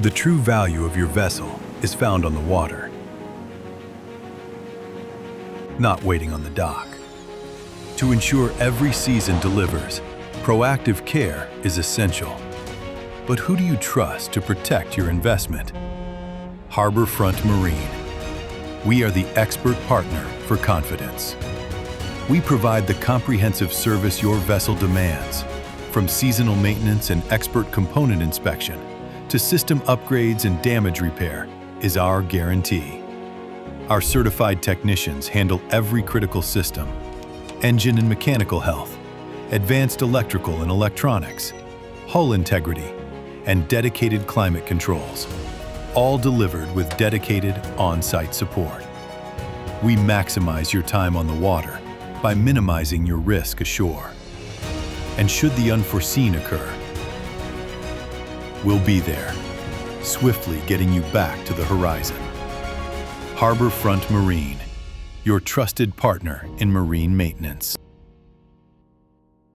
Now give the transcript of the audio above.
The true value of your vessel is found on the water, not waiting on the dock. To ensure every season delivers, proactive care is essential. But who do you trust to protect your investment? HarbourFront Marine. We are the expert partner for confidence. We provide the comprehensive service your vessel demands, from seasonal maintenance and expert component inspection to system upgrades and damage repair is our guarantee. Our certified technicians handle every critical system, engine and mechanical health, advanced electrical and electronics, hull integrity, and dedicated climate controls, all delivered with dedicated on-site support. We maximize your time on the water by minimizing your risk ashore. And should the unforeseen occur, we'll be there, swiftly getting you back to the horizon. HarbourFront Marine, your trusted partner in marine maintenance.